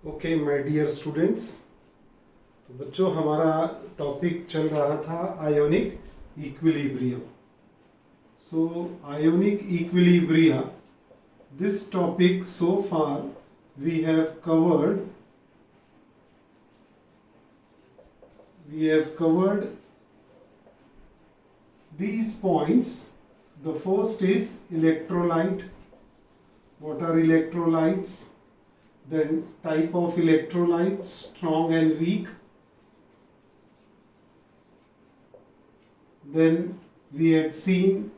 Okay my dear students. तो बच्चों, हमारा टॉपिक चल रहा था ionic equilibrium. So ionic equilibria, this topic so far we have covered these points. The first is electrolyte. What are electrolytes? Then type of electrolyte, strong and weak. Then we had seen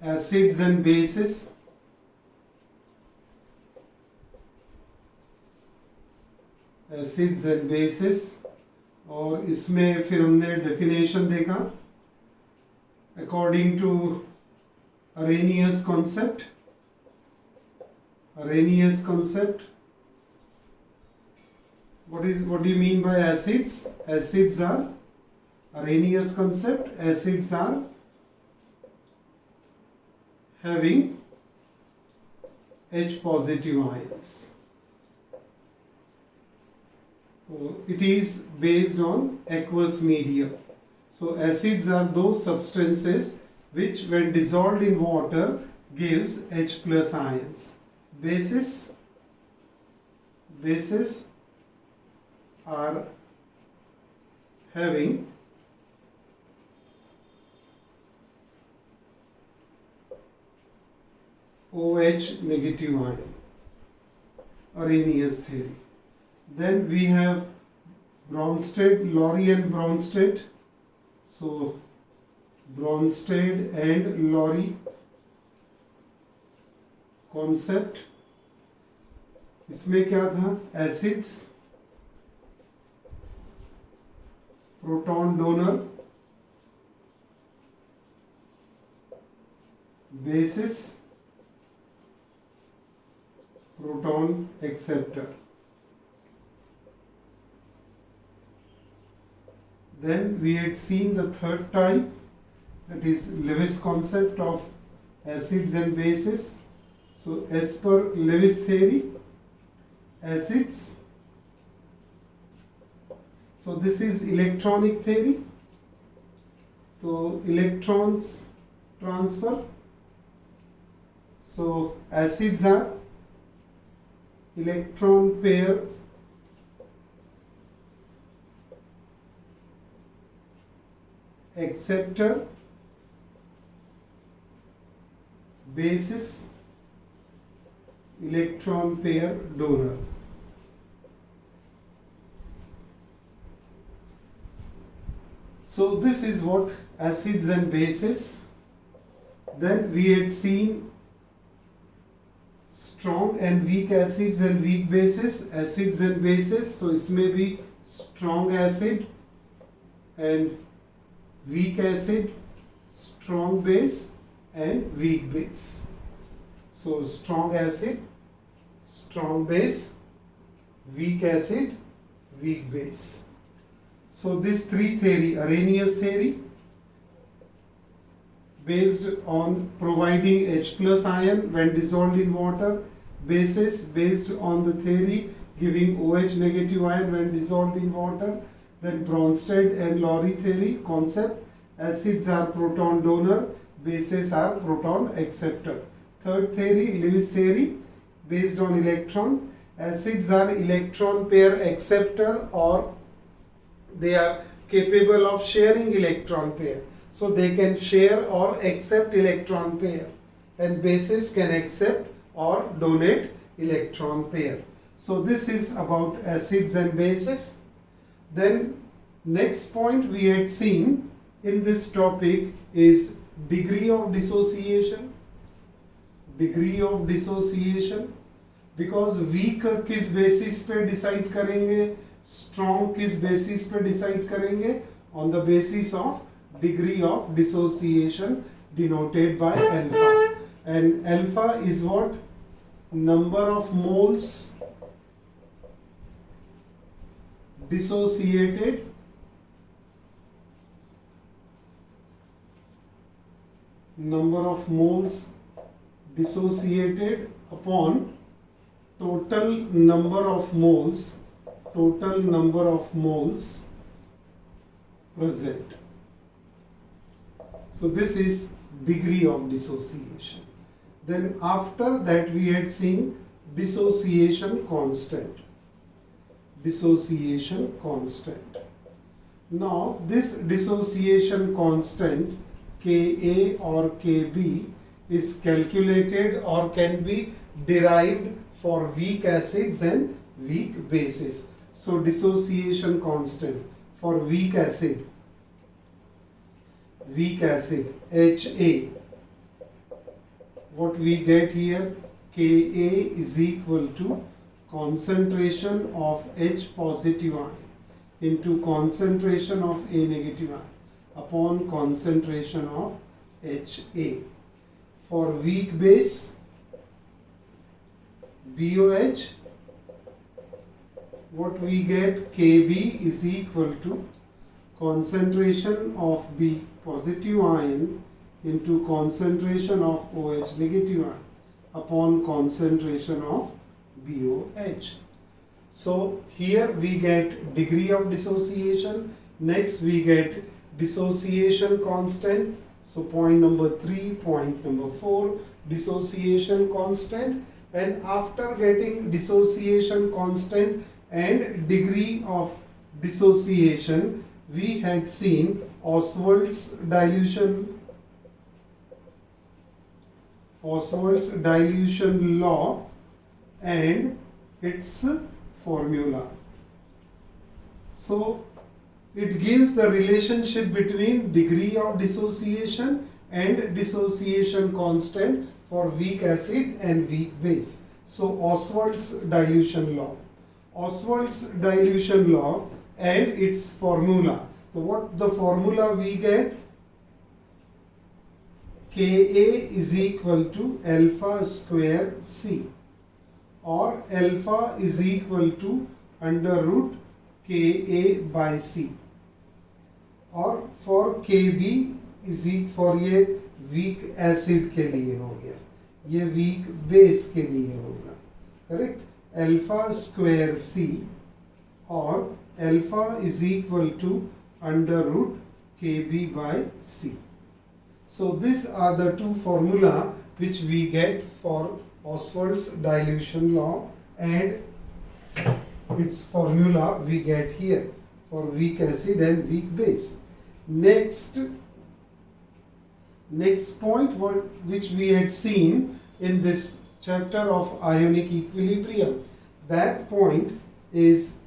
acids and bases. Acids and bases, और इसमें फिर हमने definition देखा according to Arrhenius concept. Arrhenius concept. What do you mean by acids? Acids are Arrhenius concept. Acids are having H positive ions. So it is based on aqueous medium. So acids are those substances which, when dissolved in water, gives H plus ions. Bases are having OH negative ion. Arrhenius theory. Then we have Bronsted, Lowry and Bronsted. So Bronsted and Lowry concept. इसमें क्या था? Acids, proton donor, basis, proton acceptor. Then we had seen the third type, that is Lewis concept of acids and bases. So as per Lewis theory, acids, so this is electronic theory. So electrons transfer. So acids are electron pair acceptor, basis electron pair donor. So this is what acids and bases. Then we had seen strong and weak acids and weak bases. Acids and bases, so इसमें भी strong acid and weak acid, strong base and weak base. So strong acid, strong base, weak acid, weak base. So this three theory, Arrhenius theory, based on providing H plus ion when dissolved in water. Bases, based on the theory giving OH negative ion when dissolved in water. Then Bronsted and Lowry theory concept, acids are proton donor, bases are proton acceptor. Third theory, Lewis theory, based on electron. Acids are electron pair acceptor, or they are capable of sharing electron pair. So they can share or accept electron pair. And bases can accept or donate electron pair. So this is about acids and bases. Then next point we had seen in this topic is degree of dissociation. Degree of dissociation, because weak किस basis पे decide करेंगे, strong किस basis पे decide करेंगे, on the basis of degree of dissociation denoted by alpha. And alpha is what? Number of moles dissociated dissociated upon total number of moles present. So this is degree of dissociation. Then after that we had seen dissociation constant. Now this dissociation constant Ka or Kb is calculated or can be derived for weak acids and weak bases. So dissociation constant for weak acid Ha, what we get here, Ka is equal to concentration of H positive ion into concentration of A negative ion upon concentration of Ha. For weak base BOH, what we get, Kb is equal to concentration of B positive ion into concentration of OH negative ion upon concentration of BOH. So here we get degree of dissociation. Next we get dissociation constant. So point number 3, point number 4, dissociation constant. And after getting dissociation constant and degree of dissociation, we had seen Ostwald's dilution law and its formula. So it gives the relationship between degree of dissociation and dissociation constant for weak acid and weak base. So Ostwald's dilution law and its formula. So what the formula we get? Ka is equal to alpha square C, or alpha is equal to under root Ka by C, और for Kb is equal, for ये weak acid के लिए हो गया, ये weak base के लिए होगा, correct? Alpha square C और alpha is equal to under root Kb by C. So these are the two formula which we get for Ostwald's dilution law, and its formula we get here for weak acid and weak base. Next point which we had seen in this chapter of ionic equilibrium, that point is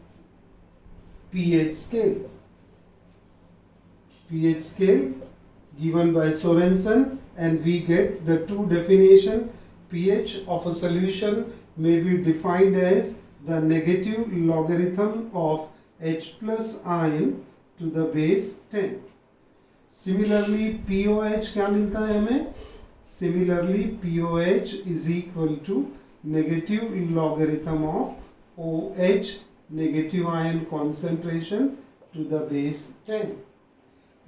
pH scale. pH scale given by Sorensen, and we get the two definition. pH of a solution may be defined as the negative logarithm of H plus ion to the base 10. Similarly POH क्या मिलता है हमें? Similarly POH is equal to negative logarithm of OH negative ion concentration to the base 10.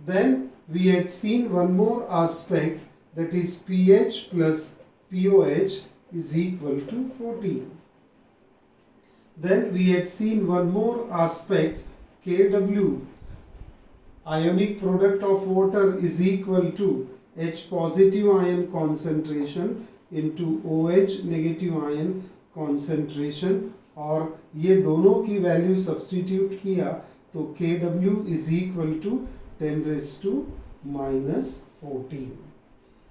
Then we had seen one more aspect, that is pH plus POH is equal to 14. Then we had seen one more aspect, Kw, ionic product of water, is equal to H positive ion concentration into OH negative ion concentration, और ये दोनों की value substitute किया तो Kw is equal to 10 raised to minus 14.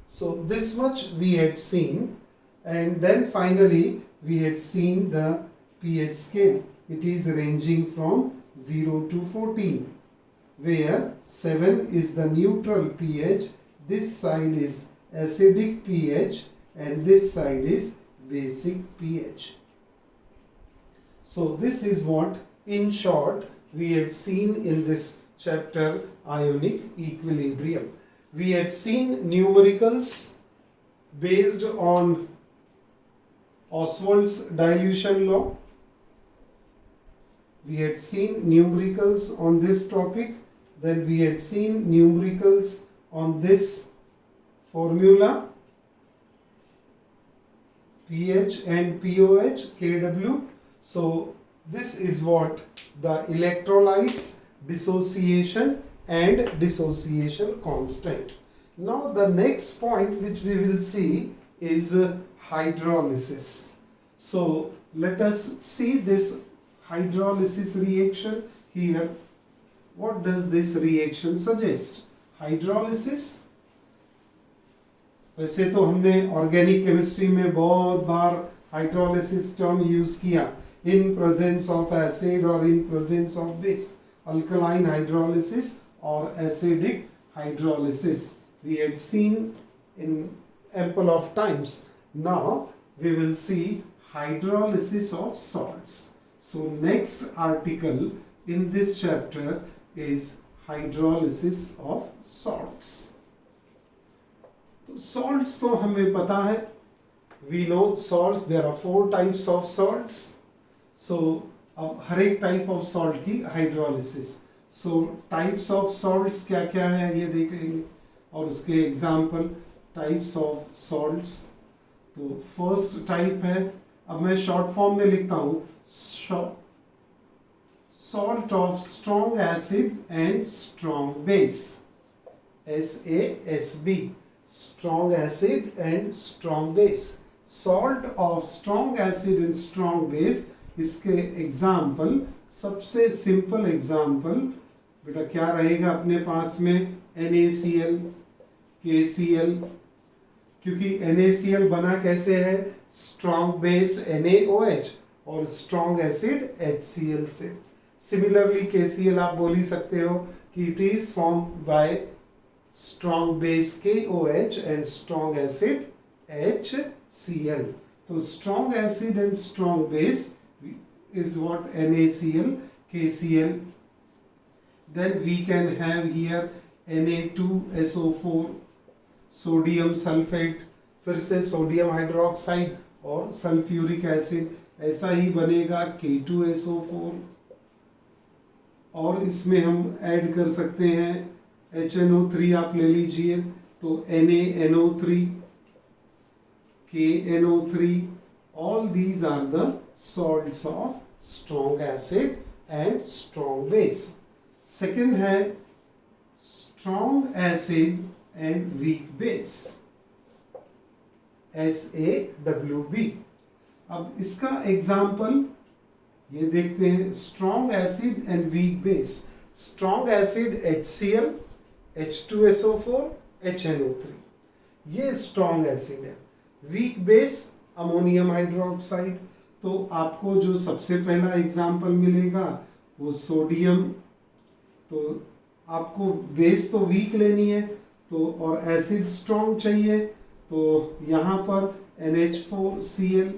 So this much we had seen, and then finally we had seen the pH scale. It is ranging from 0 to 14, where 7 is the neutral pH, this side is acidic pH, and this side is basic pH. So this is what in short we had seen in this chapter ionic equilibrium. We had seen numericals based on Ostwald's dilution law. We had seen numericals on this topic. Then we had seen numericals on this formula. pH and POH, Kw. So this is what the electrolytes dissociation and dissociation constant. Now the next point which we will see is hydrolysis. So let us see this hydrolysis reaction here. What does this reaction suggest? Hydrolysis, वैसे तो हमने organic chemistry में बहुत बार hydrolysis term use किया, इन presence of acid और in presence of base, alkaline hydrolysis और acidic hydrolysis we had seen in ample of times. Now we will see hydrolysis of salts. So next article in this chapter is hydrolysis of salts. तो salts तो हमें पता है, we know salts, there are 4 types of salts. So अब हर एक type of salt की hydrolysis. So types of salts क्या क्या है ये देख लेंगे और उसके एग्जाम्पल टाइप्स ऑफ सॉल्ट्स. तो फर्स्ट टाइप है, अब मैं शॉर्ट फॉर्म में लिखता हूँ, salt of strong acid and strong base, SASB, strong acid and strong base. Salt of strong acid and strong base, इसके एग्जाम्पल, सबसे सिंपल एग्जाम्पल बेटा क्या रहेगा अपने पास में, NaCl, KCl, क्योंकि NaCl बना कैसे है, स्ट्रॉन्ग बेस NaOH और स्ट्रॉन्ग एसिड HCl से. सिमिलरली KCl आप बोल ही सकते हो कि it is form by strong base KOH and strong acid HCl. तो strong acid and strong base is what NaCl, KCl. Then we can have here Na2SO4, sodium sulphate, फिर से sodium hydroxide और sulphuric acid, ऐसा ही बनेगा K2SO4. और इसमें हम add कर सकते हैं HNO3, आप ले लीजिए तो NaNO3, KNO3. All these are the salts of strong acid and strong base. Second है strong acid and weak base, SAWB. अब इसका एग्जाम्पल ये देखते हैं, strong acid and weak base. Strong acid HCl, H2SO4, HNO3, ये strong acid है. weak base ammonium hydroxide. तो आपको जो सबसे पहला एग्जाम्पल मिलेगा वो सोडियम, तो आपको बेस तो वीक लेनी है तो, और एसिड स्ट्रॉन्ग चाहिए, तो यहाँ पर NH4Cl.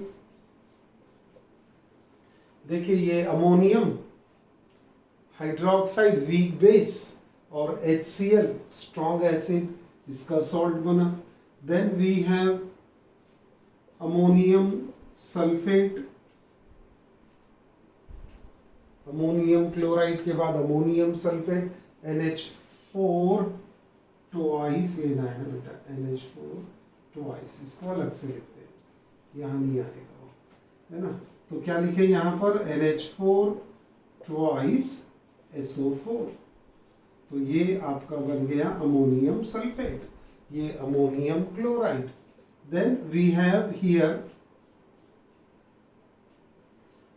देखिए ये अमोनियम हाइड्रोक्साइड वीक बेस और HCl स्ट्रॉन्ग एसिड, इसका सॉल्ट बना. Then we have ammonium sulphate, ammonium chloride के बाद अमोनियम सल्फेट, NH4 ट्वाइस लेना है बेटा, NH4 ट्वाइस, इसको अलग से लिखते हैं, यहाँ नहीं आएगा वो, है ना. तो क्या लिखे यहाँ पर, NH4 ट्वाइस SO4. तो ये आपका बन गया अमोनियम सल्फेट, ये ammonium chloride. Then we have here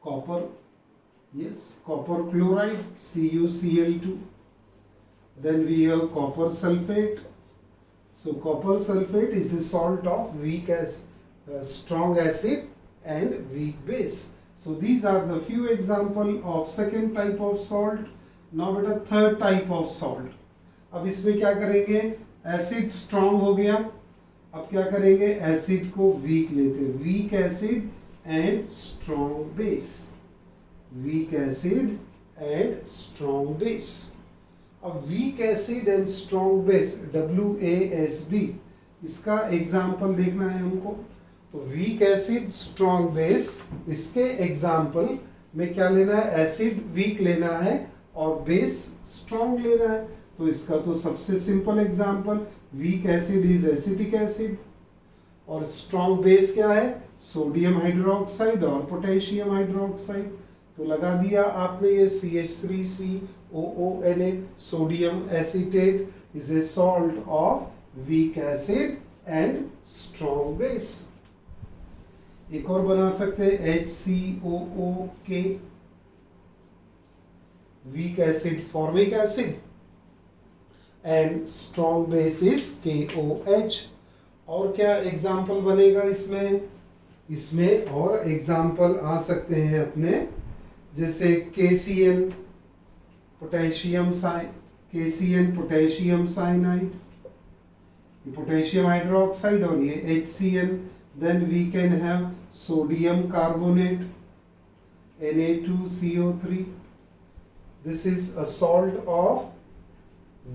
copper, yes, copper chloride, CuCl2. Then we have copper sulfate. So copper sulfate is a salt of weak as strong acid and weak base. So these are the few example of second type of salt. Now beta third type of salt. अब इसमें क्या करेंगे, acid strong हो गया, अब क्या करेंगे, acid को वीक लेते हैं, weak acid and strong base, weak acid and strong base. अब weak acid and strong base, WASB, इसका एग्जाम्पल देखना है हमको. तो वीक एसिड स्ट्रॉन्ग बेस, इसके एग्जाम्पल में क्या लेना है, एसिड वीक लेना है और बेस स्ट्रॉन्ग लेना है. तो इसका तो सबसे simple example, weak acid is acetic acid और स्ट्रॉन्ग बेस क्या है, सोडियम हाइड्रोक्साइड और पोटेशियम हाइड्रोक्साइड। तो लगा दिया आपने ये CH3COONA, sodium acetate is a salt of week acid and strong base. एक और बना सकते हैं HCOOK, weak acid formic acid and strong base is KOH। और क्या एग्जाम्पल बनेगा इसमें और एग्जाम्पल आ सकते हैं अपने, जैसे KCN potassium cyanide, potassium hydroxide, और ये HCN। Then we can have sodium carbonate Na2CO3। This is a salt of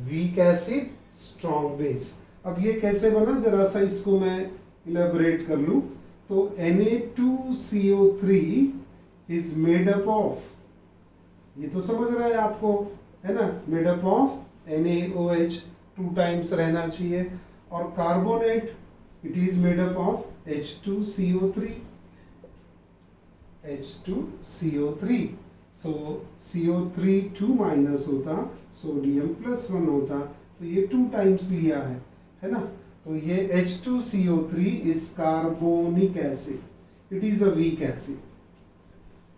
weak acid strong base। अब ये कैसे बना, जरा सा इसको मैं इलेबोरेट कर लूं। तो Na2CO3 is made up of, ये तो समझ रहा है आपको, है ना, made up of NaOH 2 times रहना चाहिए, और carbonate it is made up of H2CO3। So CO3 2 minus होता, सोडियम +1 होता, तो ये 2 टाइम्स लिया है ना। तो ये H2CO3 is carbonic acid, it is a week acid,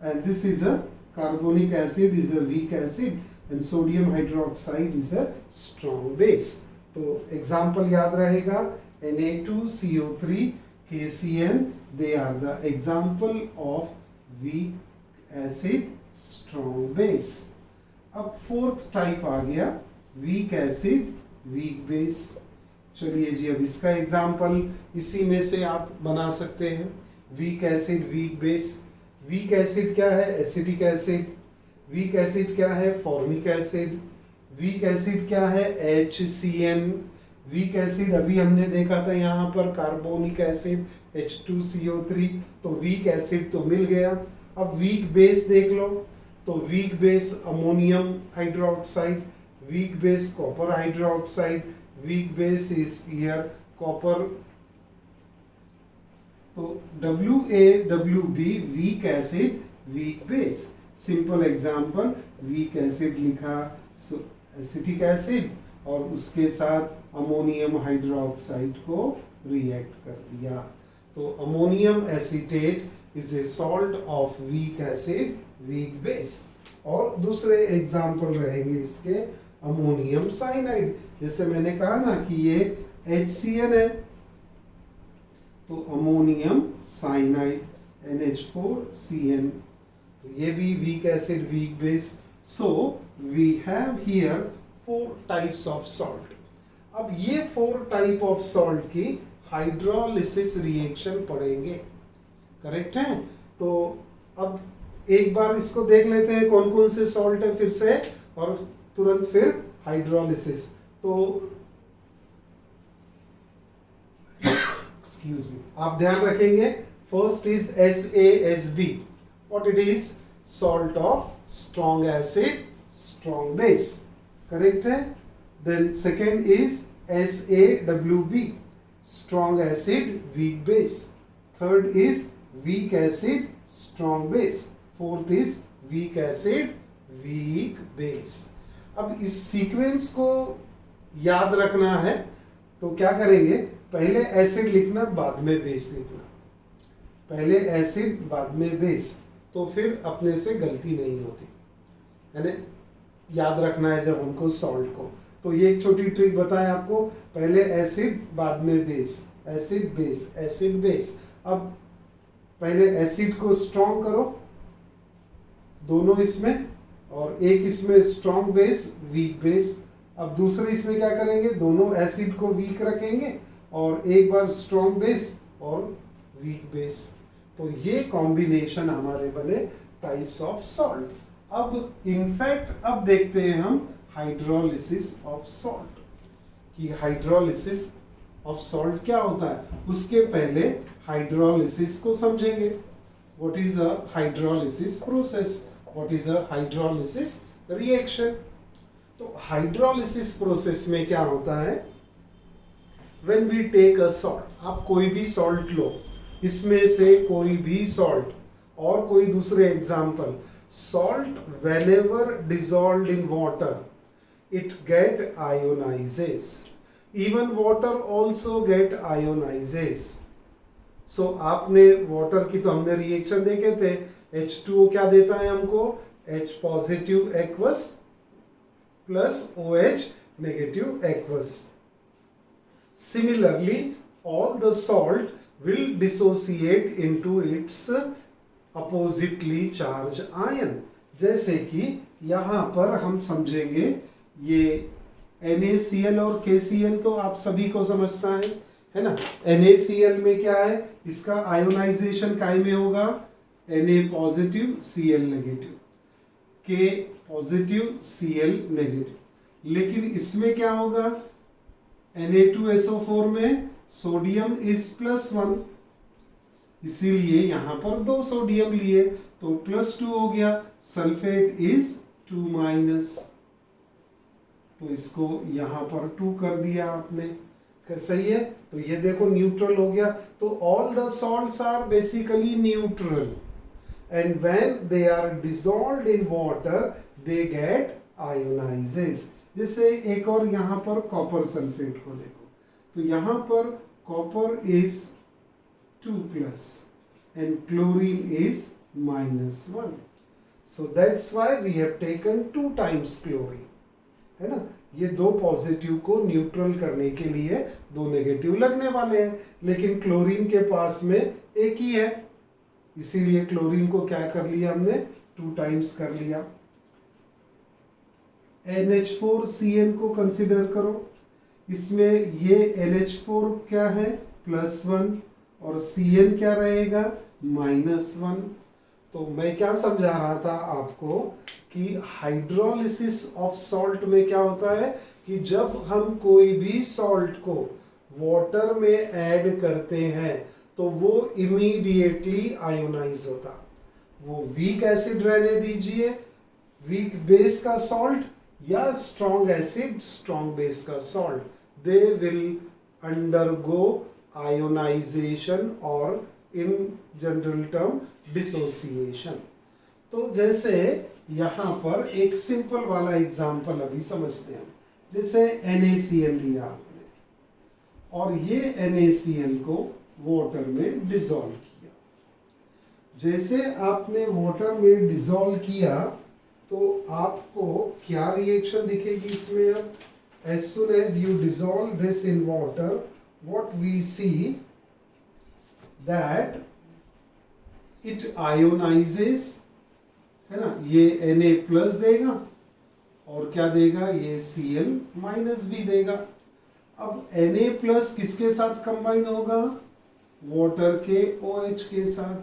and this is a carbonic acid is a week acid, and sodium hydroxide is a strong base. तो एग्जाम्पल याद रहेगा, Na2CO3, KCN, they are the example of weak acid strong base। अब fourth type आ गया, week acid weak base. चलिए जी, अब इसका example इसी में से आप बना सकते हैं। Weak acid weak base. Weak acid क्या है, एसिटिक एसिड। वीक एसिड क्या है, फॉर्मिक एसिड। वीक एसिड क्या है, HCN। वीक एसिड अभी हमने देखा था यहाँ पर कार्बोनिक एसिड H2CO3, तो वीक एसिड तो मिल गया। अब वीक बेस देख लो, तो weak base ammonium hydroxide, weak base copper hydroxide, weak base is here copper. तो WaWb week acid weak base. Simple example, weak acid लिखा, एसिटिक एसिड, और उसके साथ अमोनियम हाइड्रोक्साइड को रिएक्ट कर दिया, तो ammonium acetate is a salt of week acid weak base. और दूसरे एग्जाम्पल रहेंगे इसके, अमोनियम साइनाइड, जैसे मैंने कहा ना कि ये HCN है, तो अमोनियम साइनाइड NH4CN, तो ये भी weak acid weak base. So we have here 4 types of salt. अब ये 4 टाइप ऑफ सॉल्ट की हाइड्रोलिसिस रिएक्शन पढ़ेंगे, करेक्ट है। तो अब एक बार इसको देख लेते हैं कौन कौन से सॉल्ट है फिर से, और तुरंत फिर हाइड्रोलिसिस। तो एक्सक्यूज मी, आप ध्यान रखेंगे, first is SaSb, what it is, salt of strong acid strong base, correct है। Then second is SaWb, strong acid weak base। third is weak acid strong base। fourth is weak acid weak base। अब इस sequence को याद रखना है, तो क्या करेंगे, पहले एसिड लिखना बाद में बेस लिखना, पहले एसिड बाद में बेस, तो फिर अपने से गलती नहीं होती, यानी याद रखना है जब हमको सॉल्ट को। तो ये एक छोटी ट्रिक बताएं आपको, पहले एसिड बाद में base, acid base acid base. अब पहले एसिड को स्ट्रॉन्ग करो दोनों इसमें, और एक इसमें स्ट्रॉन्ग बेस वीक बेस। अब दूसरे इसमें क्या करेंगे, दोनों एसिड को वीक रखेंगे और एक बार स्ट्रॉन्ग बेस और वीक बेस। तो ये कॉम्बिनेशन हमारे बने टाइप्स ऑफ सॉल्ट। अब इनफैक्ट अब देखते हैं हम हाइड्रोलिसिस ऑफ सॉल्ट, कि हाइड्रोलिसिस ऑफ सॉल्ट क्या होता है। उसके पहले हाइड्रोलिसिस को समझेंगे, what is a hydrolysis process, what is a hydrolysis reaction. तो हाइड्रोलिसिस प्रोसेस में क्या होता है, when we take a salt, आप कोई भी सॉल्ट लो, इसमें से कोई भी सॉल्ट और कोई दूसरे example, salt whenever dissolved in water it get ionizes, even water also get ionizes. So आपने वाटर की तो हमने रिएक्शन देखे थे, H2O क्या देता है हमको, H positive aqueous plus OH negative aqueous. Similarly all the salt will dissociate into its oppositely charge ion. जैसे कि यहाँ पर हम समझेंगे, ये NaCl और KCl तो आप सभी को समझता है ना. NaCl में क्या है, इसका आयोनाइजेशन काय में होगा, Na positive Cl negative, K positive Cl negative. लेकिन इसमें क्या होगा, Na2SO4 में सोडियम इज +1, इसीलिए यहां पर 2 सोडियम लिए तो +2 हो गया. सल्फेट इज 2-, तो इसको यहां पर 2 कर दिया आपने, सही है. तो ये देखो न्यूट्रल हो गया. तो all the salts are basically neutral and when they are dissolved in water they get ionises. जैसे एक और यहां पर कॉपर सल्फेट को देखो, तो यहां पर copper is 2+ and chlorine is -1. So that's why we have taken 2 times chlorine, है ना. ये 2 पॉजिटिव को न्यूट्रल करने के लिए 2 नेगेटिव लगने वाले हैं, लेकिन क्लोरीन के पास में एक ही है, इसीलिए क्लोरीन को क्या कर लिया हमने, 2 टाइम्स कर लिया. NH4Cn को कंसिडर करो, इसमें ये NH4 क्या है, +1 और Cn क्या रहेगा, -1. तो मैं क्या समझा रहा था आपको कि हाइड्रोलिसिस ऑफ सॉल्ट में क्या होता है कि जब हम कोई भी सॉल्ट को वाटर में ऐड करते हैं तो वो इमीडिएटली आयोनाइज होता. वो वीक एसिड रहने दीजिए, वीक बेस का सॉल्ट या स्ट्रॉन्ग एसिड स्ट्रॉन्ग बेस का salt, they will undergo ionisation और इन जनरल टर्म डिसोसिएशन. तो जैसे यहाँ पर एक सिंपल वाला एग्जांपल अभी समझते हैं. जैसे NaCl लिया आपने और ये NaCl को वाटर में डिसॉल्व किया. जैसे आपने वाटर में डिसॉल्व किया तो आपको क्या रिएक्शन दिखेगी इसमें. अब as soon as you dissolve this in water, what we see that it ionizes, है ना. ये Na+ देगा और क्या देगा, ये Cl- भी देगा. अब Na+ किसके साथ कंबाइन होगा, वाटर के OH के साथ,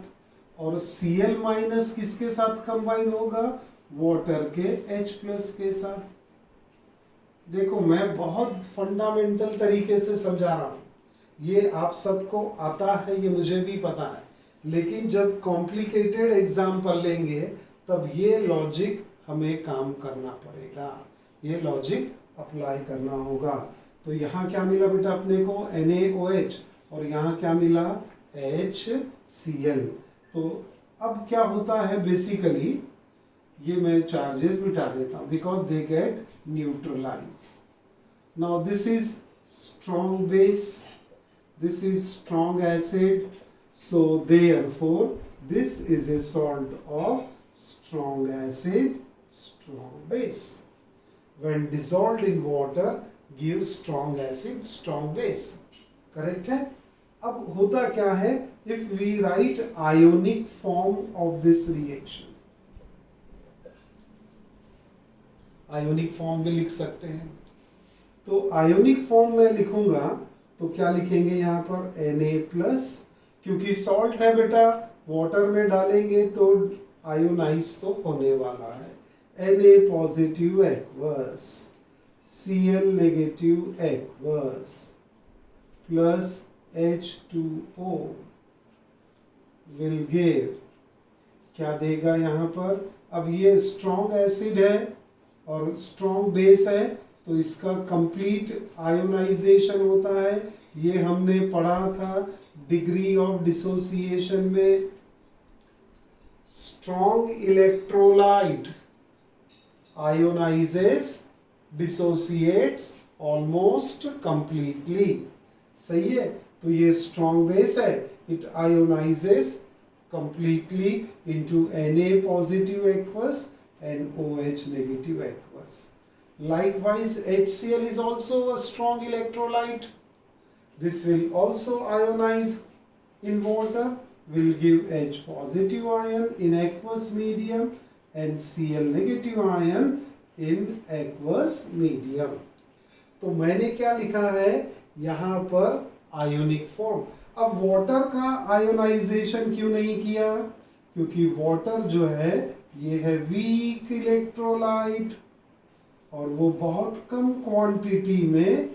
और Cl- किसके साथ कंबाइन होगा, वाटर के H+ के साथ. देखो मैं बहुत फंडामेंटल तरीके से समझा रहा हूं, ये आप सबको आता है, ये मुझे भी पता है, लेकिन जब कॉम्प्लिकेटेड एग्जाम्पल लेंगे तब ये लॉजिक हमें काम करना पड़ेगा, ये लॉजिक अप्लाई करना होगा. तो यहाँ क्या मिला बेटा अपने को, NaOH, और यहाँ क्या मिला, HCl. तो अब क्या होता है बेसिकली, ये मैं चार्जेस मिटा देता हूँ because they get neutralise. Now this is strong base, this is strong acid, so therefore this is a salt of strong acid strong base. When dissolved in water gives strong acid strong base. Correct है. अब होता क्या है, if we write ionic form of this reaction, ionic form भी लिख सकते हैं. तो ionic form में लिखूंगा तो क्या लिखेंगे यहाँ पर, Na+, क्योंकि सॉल्ट है बेटा, वाटर में डालेंगे तो आयोनाइज तो होने वाला है. Na positive aqueous, Cl negative aqueous plus H2O will give, क्या देगा यहाँ पर. अब ये स्ट्रॉन्ग एसिड है और स्ट्रॉन्ग बेस है, तो इसका कंप्लीट आयोनाइजेशन होता है, ये हमने पढ़ा था डिग्री ऑफ डिसोसिएशन में। Strong electrolyte ionises, dissociates almost completely. सही है, तो ये स्ट्रॉन्ग बेस है, it ionises completely into Na positive aqueous and OH negative aqueous. Likewise, HCl is also a strong electrolyte. This will also ionize in water, will give H positive ion in aqueous medium and Cl negative ion in aqueous medium. तो मैंने क्या लिखा है यहाँ पर ionic form. अब water का ionisation क्यों नहीं किया? क्योंकि वाटर जो है ये है वीक इलेक्ट्रोलाइट और वो बहुत कम क्वांटिटी में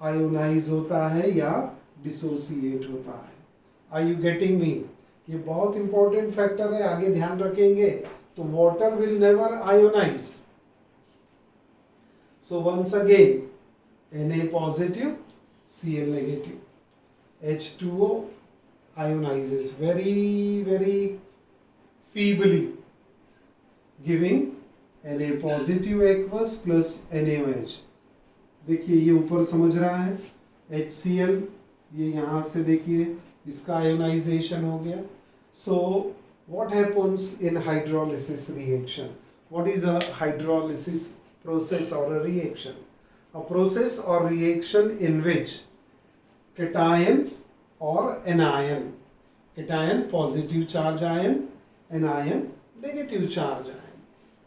आयोनाइज होता है या डिसोसिएट होता है। Are you getting me? ये बहुत इंपॉर्टेंट फैक्टर है, आगे ध्यान रखेंगे। तो water will never ionise. So once again Na positive, Cl negative. H2O ionizes very feebly, giving Na positive aqueous plus NaOH. देखिए ये ऊपर समझ रहा है, HCl ये यहाँ से देखिए इसका आयोनाइजेशन हो गया। So what happens in hydrolysis reaction? What is a hydrolysis process or a reaction? A process or reaction in which cation or anion, cation positive charge ion, anion negative charge ion,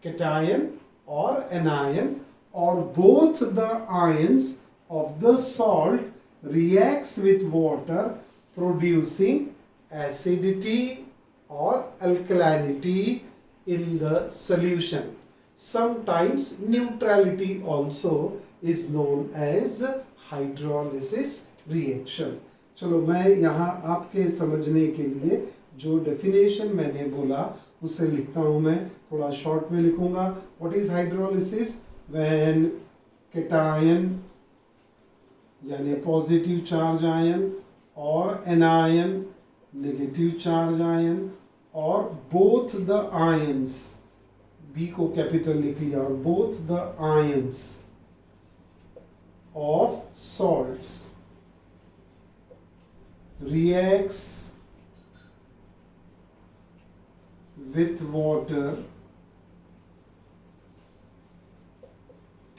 cation or anion or both the ions of the salt reacts with water producing acidity or alkalinity in the solution. Sometimes neutrality also is known as hydrolysis reaction. चलो मैं यहाँ आपके समझने के लिए जो definition मैंने बोला उसे लिखता हूँ, मैं थोड़ा शॉर्ट में लिखूंगा। What is hydrolysis? When cation यानी पॉजिटिव चार्ज आयन और एनायन नेगेटिव चार्ज आयन और बोथ द आयंस, बी को कैपिटल लिख लिया, और both the ions of salts reacts with water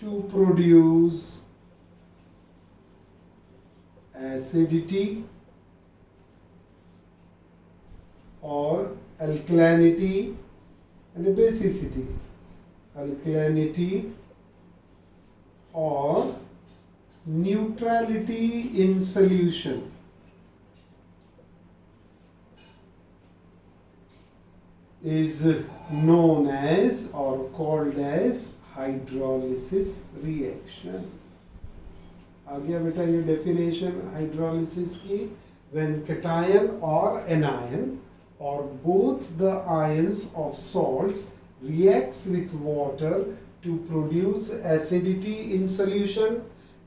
to produce acidity or alkalinity and basicity, alkalinity or neutrality in solution. Is known as or called as hydrolysis reaction. आ गया बेटा ये definition hydrolysis की। When cation or anion or both the ions of salts reacts with water to produce acidity in solution,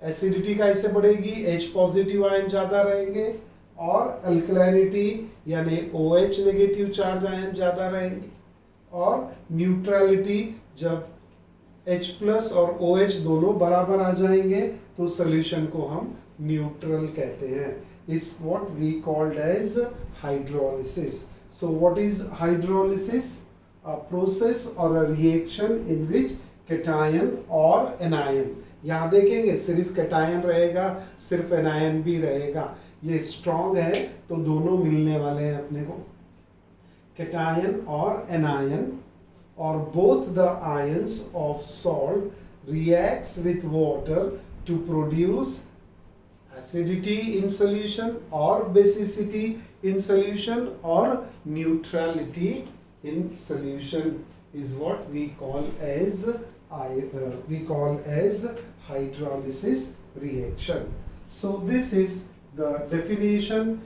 acidity कैसे बढ़ेगी? H positive ion ज्यादा रहेंगे और अल्कलाइनिटी यानी OH नेगेटिव चार्ज आयन ज्यादा रहेंगे, और न्यूट्रलिटी जब H प्लस और OH दोनों बराबर आ जाएंगे तो सोल्यूशन को हम न्यूट्रल कहते हैं। Is what we called as hydrolysis. So what is hydrolysis? A process और a reaction in which cation और anion, यहाँ देखेंगे सिर्फ कैटायन रहेगा, सिर्फ एनायन भी रहेगा। ये स्ट्रॉन्ग है तो दोनों मिलने वाले हैं अपने को, कैटायन और एनायन, और both the ions of salt reacts with water to produce acidity in solution or basicity in solution or neutrality in solution is what we call as hydrolysis reaction. So this is the definition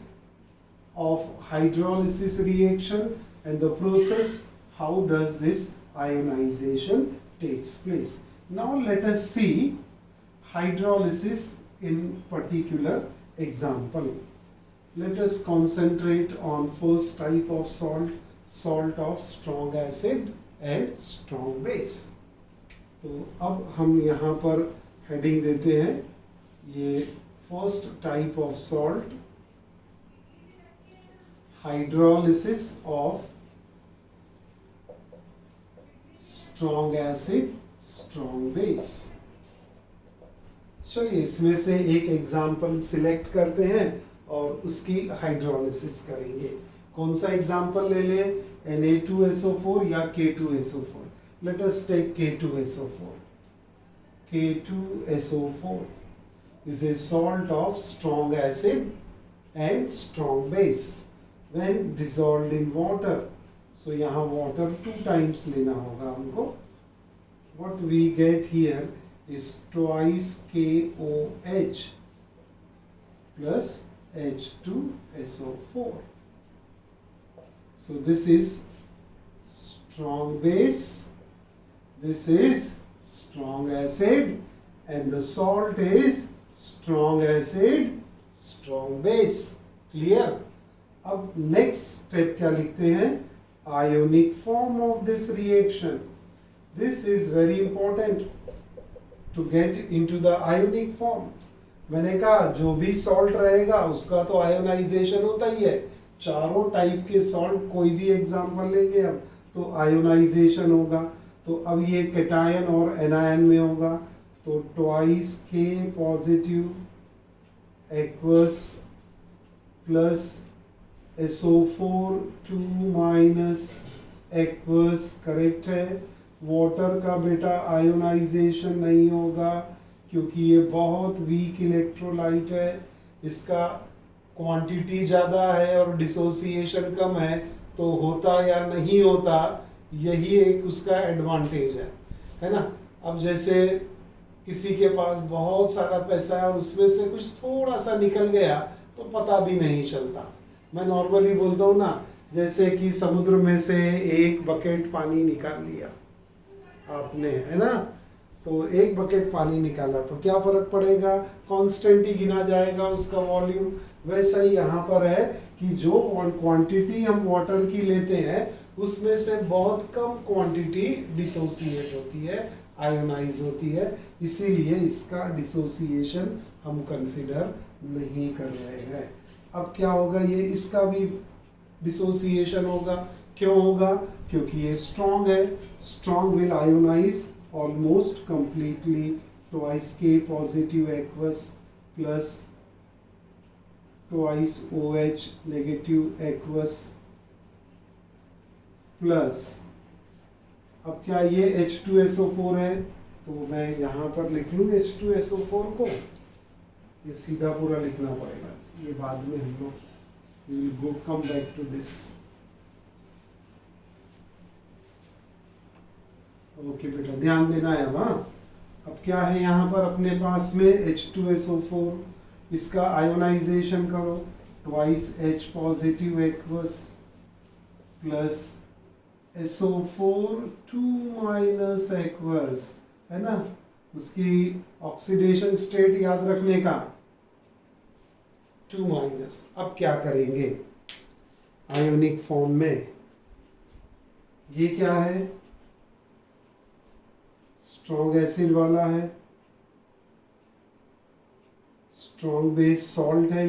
of hydrolysis reaction and the process, how does this ionization takes place. Now let us see hydrolysis in particular example. Let us concentrate on first type of salt, salt of strong acid and strong base. तो अब हम यहाँ पर heading देते हैं, ये first type of salt, hydrolysis of strong acid strong base. चलिए इसमें से एक एग्जाम्पल सिलेक्ट करते हैं और उसकी हाइड्रोलिसिस करेंगे। कौन सा एग्जाम्पल ले लें, Na2SO4 या K2SO4? Let us take K2SO4. K2SO4 is a salt of strong acid and strong base when dissolved in water. So यहाँ water 2 times लेना होगा हमको. What we get here is twice KOH plus H2SO4. So this is strong base, this is strong acid, and the salt is strong acid strong base. Clear? अब next step क्या लिखते हैं, ionic form of this reaction. This is very important to get into the ionic form. मैंने कहा जो भी salt रहेगा उसका तो आयोनाइजेशन होता ही है। चारों टाइप के सॉल्ट कोई भी एग्जांपल लेंगे हम तो आयोनाइजेशन होगा। तो अब ये कैटायन और एनायन में होगा, तो twice K positive aqueous plus SO4 2 minus aqueous, correct है। वाटर का बेटा आयोनाइजेशन नहीं होगा क्योंकि ये बहुत वीक इलेक्ट्रोलाइट है, इसका क्वांटिटी ज़्यादा है और डिसोसिएशन कम है, तो होता या नहीं होता यही एक उसका एडवांटेज है ना। अब जैसे किसी के पास बहुत सारा पैसा है और उसमें से कुछ थोड़ा सा निकल गया तो पता भी नहीं चलता। मैं नॉर्मली बोलता हूँ ना, जैसे कि समुद्र में से एक बकेट पानी निकाल लिया आपने, है ना, तो एक बकेट पानी निकाला तो क्या फर्क पड़ेगा, कांस्टेंट ही गिना जाएगा उसका वॉल्यूम। वैसा ही यहाँ पर है कि जो क्वांटिटी हम वाटर की लेते हैं उसमें से बहुत कम क्वांटिटी डिसोसिएट होती है, आयोनाइज होती है, इसीलिए इसका डिसोसिएशन हम कंसिडर नहीं कर रहे हैं। अब क्या होगा, ये इसका भी डिसोसिएशन होगा। क्यों होगा, क्योंकि ये स्ट्रॉन्ग है। Strong will ionise almost completely, twice K positive aqueous plus twice OH negative aqueous plus, अब क्या ये H2SO4 है तो मैं यहाँ पर लिख लूँ H2SO4 को, ये सीधा पूरा लिखना पड़ेगा, ये बाद में हम लोग will go come back to this. Okay बेटा, ध्यान देना है। अब क्या है यहाँ पर अपने पास में H2SO4, इसका आयोनाइजेशन करो, twice H positive aqueous plus SO4 2 minus aqueous, है ना, उसकी ऑक्सीडेशन स्टेट याद रखने का 2 माइनस। अब क्या करेंगे आयोनिक फॉर्म में, ये क्या है, स्ट्रॉन्ग एसिड वाला है, स्ट्रॉन्ग बेस सॉल्ट है,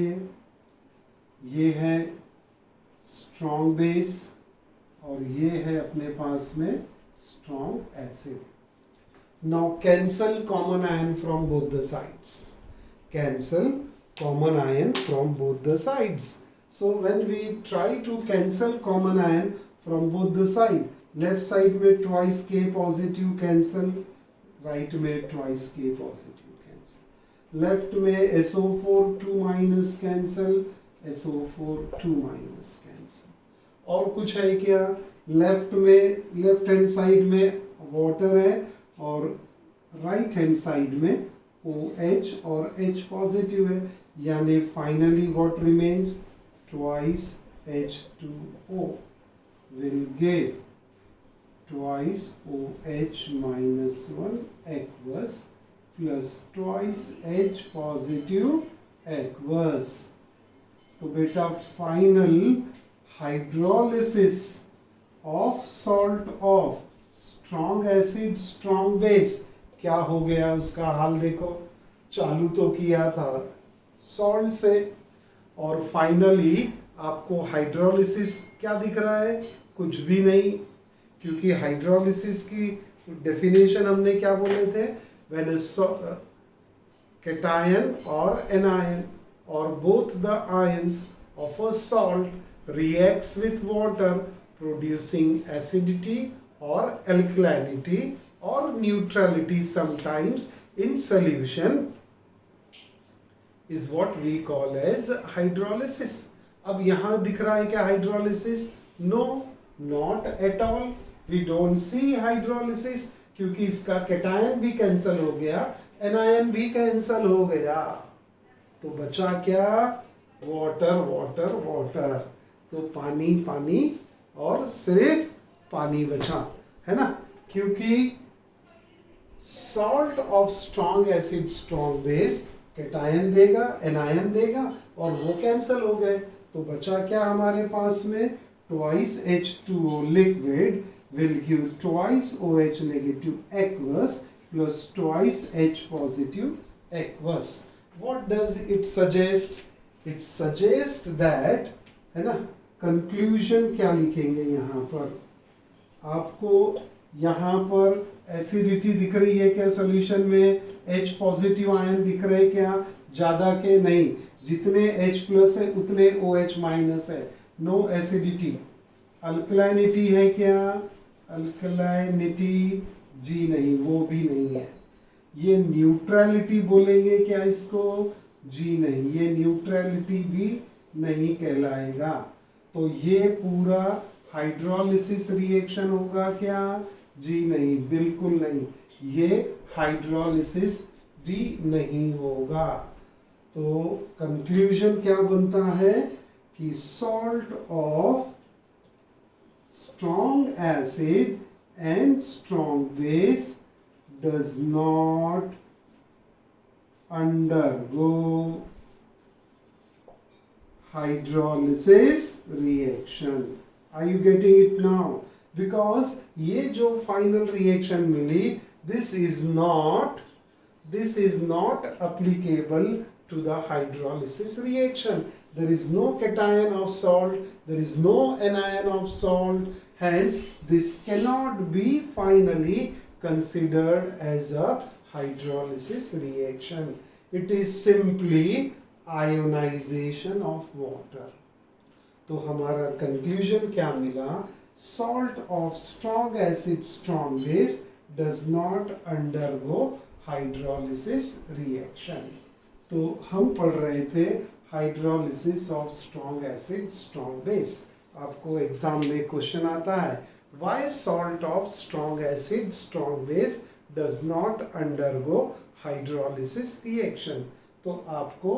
ये है स्ट्रॉन्ग बेस और ये है अपने पास में strong acid. Now cancel common ion from both the sides, cancel common ion from both the sides. So when we try to cancel common ion from both the side, left side में twice K positive cancel, right में twice K positive cancel, left में SO4 2 minus cancel, SO4 2 minus cancel। और कुछ है क्या, left में left hand side में water है और राइट हैंड साइड में OH और H पॉजिटिव है, यानी finally what remains, twice H2O will give twice OH minus 1 aqueous plus twice H positive aqueous. तो बेटा final hydrolysis of salt of strong acid strong base क्या हो गया, उसका हाल देखो। चालू तो किया था सॉल्ट से और फाइनली आपको हाइड्रोलिसिस क्या दिख रहा है, कुछ भी नहीं, क्योंकि हाइड्रोलिसिस की डेफिनेशन हमने क्या बोले थे, when a cation or anion or both the ions of a salt reacts with water producing acidity or alkalinity or neutrality sometimes in solution is what we call as hydrolysis. अब यहाँ दिख रहा है क्या hydrolysis? No, not at all. We don't see hydrolysis क्योंकि इसका cation भी cancel हो गया, एनायन भी कैंसल हो गया, तो बचा क्या, वाटर वाटर वाटर, तो पानी पानी और सिर्फ पानी बचा, है ना, क्योंकि salt of strong acid strong base cation देगा, एनायन देगा और वो कैंसल हो गए, तो बचा क्या हमारे पास में, twice H2O liquid will give twice OH negative aqueous plus twice H positive aqueous. What does it suggest? It suggests that, है ना, conclusion क्या लिखेंगे यहाँ पर, आपको यहाँ पर एसिडिटी दिख रही है क्या सॉल्यूशन में, H पॉजिटिव आयन दिख रहे क्या, ज़्यादा के नहीं, जितने H प्लस है उतने OH माइनस है, नो एसिडिटी। अल्कलाइनिटी है क्या, अल्कलाइनिटी जी नहीं, वो भी नहीं है। ये न्यूट्रलिटी बोलेंगे क्या इसको, जी नहीं, ये न्यूट्रलिटी भी नहीं कहलाएगा। तो ये पूरा हाइड्रोलिसिस रिएक्शन होगा क्या, जी नहीं, बिल्कुल नहीं, ये हाइड्रोलिसिस भी नहीं होगा। तो कंक्लूजन क्या बनता है कि salt of strong acid and strong base does not undergo hydrolysis reaction. Are you getting it now? Because ये जो final reaction milli, this is not applicable to the hydrolysis reaction. There is no cation of salt, there is no anion of salt, hence this cannot be finally considered as a hydrolysis reaction. It is simply ionization of water. तो हमारा conclusion क्या मिला, salt of strong acid strong base does not undergo hydrolysis reaction. तो हम पढ़ रहे थे hydrolysis of strong acid strong base. आपको एग्जाम में क्वेश्चन आता है, why salt of strong acid strong base does not undergo hydrolysis reaction. तो आपको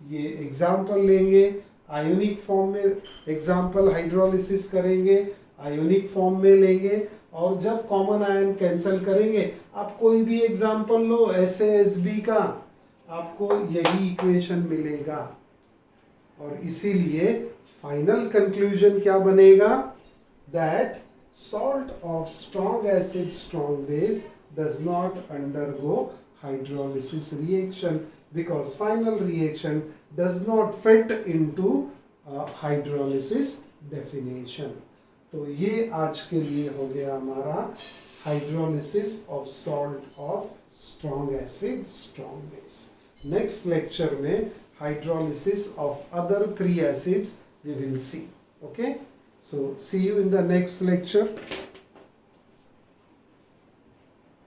ये एग्जाम्पल लेंगे, आयोनिक फॉर्म में एग्जाम्पल हाइड्रोलिसिस करेंगे, आयोनिक फॉर्म में लेंगे, और जब कॉमन आयन कैंसिल करेंगे, आप कोई भी एग्जाम्पल लो SaSb का, आपको यही इक्वेशन मिलेगा। और इसीलिए फाइनल कंक्लूजन क्या बनेगा, that salt of strong acid strong base does not undergo hydrolysis reaction because final reaction does not fit into hydrolysis definition. तो ये आज के लिए हो गया हमारा hydrolysis of salt of strong acid strong base. Next lecture में hydrolysis of other 3 acids we will see. Okay, so see you in the next lecture.